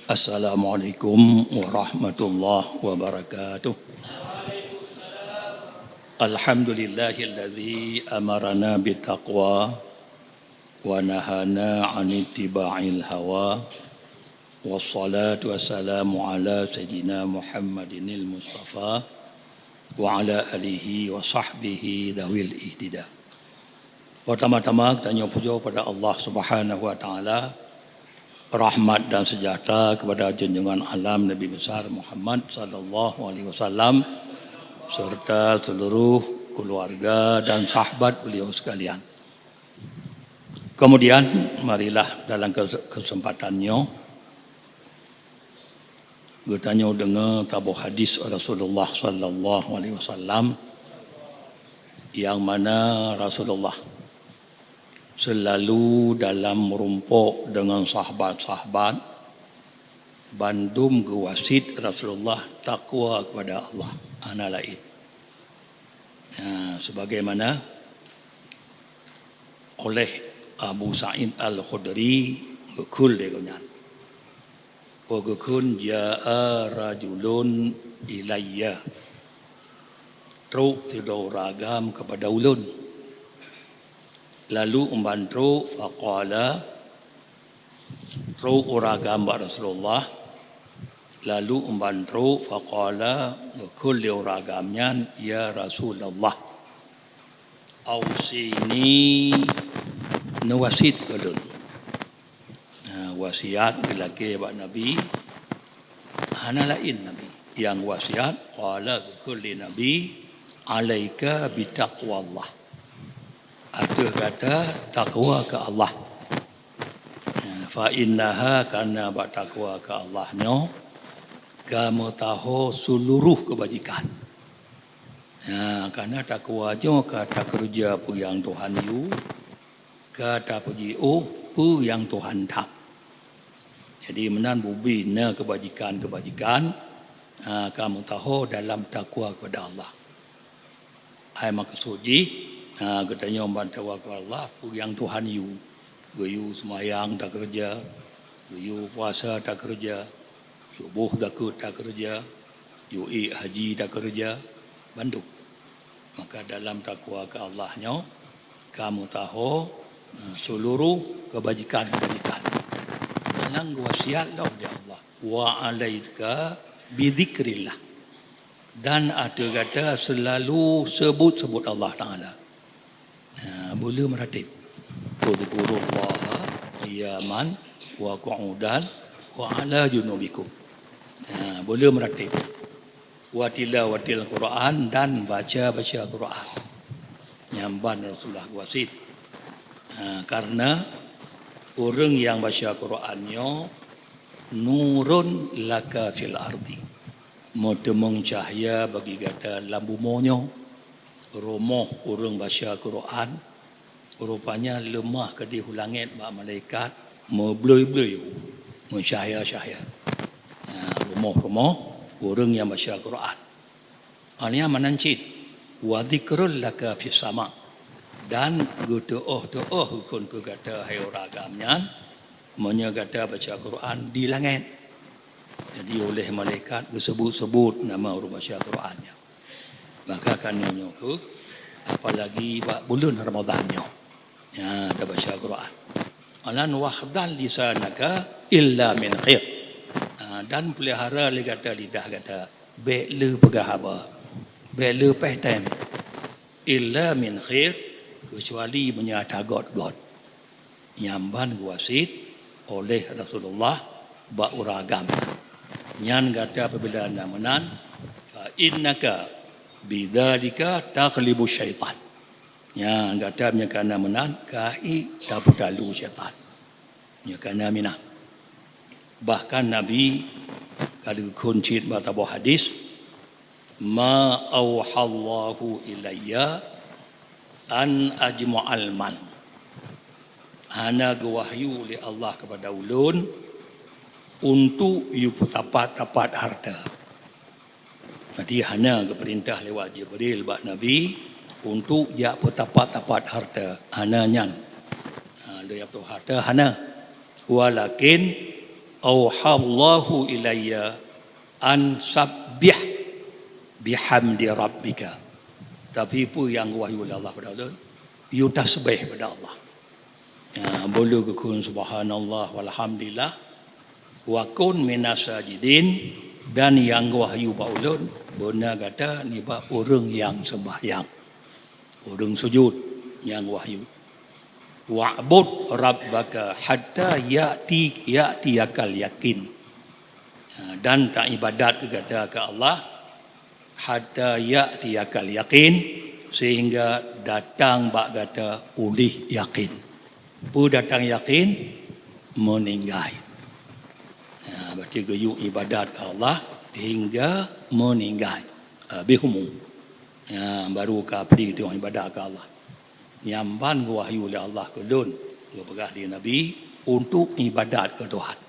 Assalamualaikum warahmatullahi wabarakatuh. Alhamdulillahilladzi amarana bittaqwa wa nahana 'anil ittiba'il hawa. Wassalatu wassalamu ala sayyidina Muhammadinil Mustafa wa ala alihi wa sahbihi dawil ihtida. Pertama-tama kita puja pada Allah Subhanahu wa taala. Rahmat dan sejahtera kepada junjungan alam Nabi besar Muhammad sallallahu alaihi wasallam serta seluruh keluarga dan sahabat beliau sekalian. Kemudian marilah dalam kesempatannya kita dengar tabuh hadis Rasulullah sallallahu alaihi wasallam yang mana Rasulullah selalu dalam merumpuk dengan sahabat-sahabat bandum gewasit Rasulullah takwa kepada Allah ana lain. Sebagaimana oleh Abu Sa'id Al-Khudri bekul degonyan. Pogokun ja'a rajulun ilayya. Truk tidak ragam kepada ulun. Lalu umbantu faqala truk uragam ba Rasulullah. Lalu umbantu faqala kulli uragamnya ya Rasulullah. Ausini nawasit kulun. Wasiat bila ke ba Nabi hana lain Nabi yang wasiat qala kulli nabi alaika bitaqwallah. Atau kata takwa ke Allah. Fa innaha karena bertakwa ke Allahnya kamu tahu seluruh kebajikan. Karena takwa je kata kerja pu yang Tuhan yu, kata puji pu yang Tuhan tak. Jadi menan bubina kebajikan kamu tahu dalam takwa kepada Allah. Ai maksudji katanya membantu Allah yang Tuhan yu semayang tak kerja, yu puasa tak kerja, yu buh zakut tak kerja, yu haji tak kerja, bantu. Maka dalam takwa ke Allahnya kamu tahu seluruh kebajikan-kebajikan. Dalam wasiat ya Allah wa alaika bidzikrillah. Dan ada kata selalu sebut Allah Taala. Boleh meratib Qudhkurullah qiyaman wa qu'udan wa ala junubikum. Boleh meratib wa tilawatil Quran dan baca Quran nyamban Rasulullah wasit. Karena orang yang baca Qurannya nurun laka fil ardi, motemong cahaya bagi kata lambumonyo. Romoh orang baca Quran rupanya lemah ke di langit bak malaikat mebloi-bloi mencahaya-cahaya. Romoh orang yang baca Quran ania manancit wa dzikrul laka fis sama. Dan doa kun ke kata hai ragamnya menyagata baca Quran di langit. Jadi oleh malaikat disebut-sebut nama orang baca Qurannya. Maka kannya ke apalagi bulan Ramadannya dah baca Quran. Alan wahdan lisanaka illa min khair. Dan pelihara li kata lidah kata bele pegahaba bele pehtem illa min khair kecuali menyata god nyamban wasit oleh Rasulullah ba uragam nyan kata apabila namanan fa innaka bidzalika taghlibu syaitan. Ya kata menyakana menan kai taputalu syaitan. Menyakana mina. Bahkan Nabi kalau kuncit batabu hadis ma auhallahu ilayya an ajma'al mal. Hana wahyu li Allah kepada ulun untuk you tapat harta. Nanti hana keperintah lewat Jibril bak Nabi untuk dia tapat harta hana nyan. Dia tu harta hana walakin auhallahu ilayya an sabbih bihamdi rabbika. Tapi apa yang wahyu Allah pada Allah, you tasbih pada Allah. Boleh kekun subhanallah walhamdulillah wa kun minas sajidin, dan yang wahyu ba ulun benar kata ni ba orang yang sembahyang, orang sujud yang wahyu. Wa'bud rabbaka hatta ya'tiyakal yakin. Dan tak ibadat kata ke Allah hatta ya'tiyakal yakin, sehingga datang bak kata ulih yakin. Pu datang yakin meninggal. Berarti gayung ibadat ke Allah hingga meninggal. Bihumum. Baru ke abdi tu ibadat ke Allah. Nyamban wahyu oleh Allah ke dun, ke pegah di Nabi untuk ibadat ke Tuhan.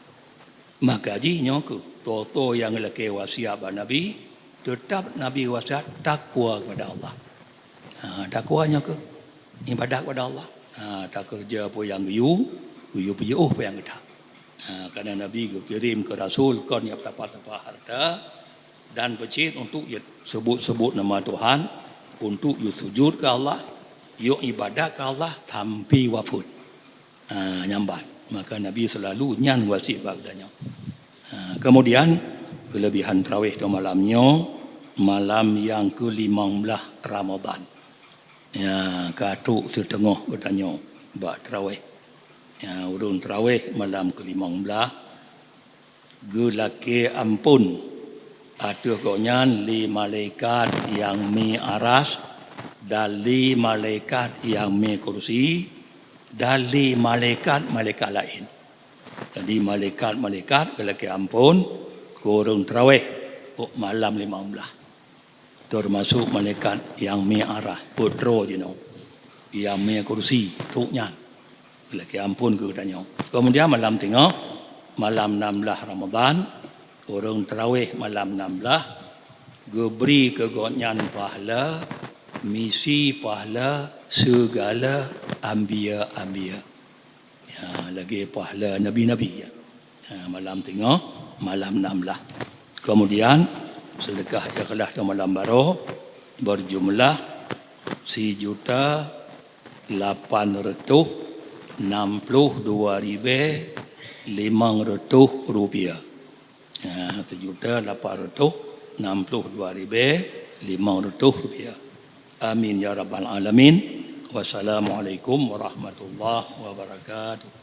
Maka jinya ke toto yang leke wasiat ba Nabi, tetap Nabi wasiat takwa kepada Allah. Takwanya ke ibadat kepada Allah. Tak kerja apa yang you pergi apa yang kita. Kerana Nabi kirim ke Rasul kon yang apa-apa harta dan becit untuk sebut-sebut nama Tuhan, untuk you sujud ke Allah, you ibadat ke Allah tanpa wafud. Nyambat. Maka Nabi selalu nyan wasiat baganya. Kemudian kelebihan tarawih tu malamnya, malam yang ke-15 Ramadan. Katuk setengah katanya buat tarawih. Urun tarawih malam ke-15 gelake ampun atuh konyan li malaikat yang mi aras, dali malaikat yang mi kursi, dali malaikat lain. Jadi malaikat gelake ampun urun tarawih malam 15. Termasuk malaikat yang mi arah putro jino, yang mi kursi tuknya lagi ampun ke tanya. Kemudian malam tengah, malam 16 Ramadan, orang tarawih malam 16, geberi kegonyan pahala, misi pahala segala ambia-ambia. Lagi pahala nabi-nabi. Malam tengah, malam 16. Kemudian sedekah ikhlas ke malam baru berjumlah 1,862,500 rupiah. 1,862,500 rupiah. Amin ya rabbal alamin. Wassalamualaikum warahmatullahi wabarakatuh.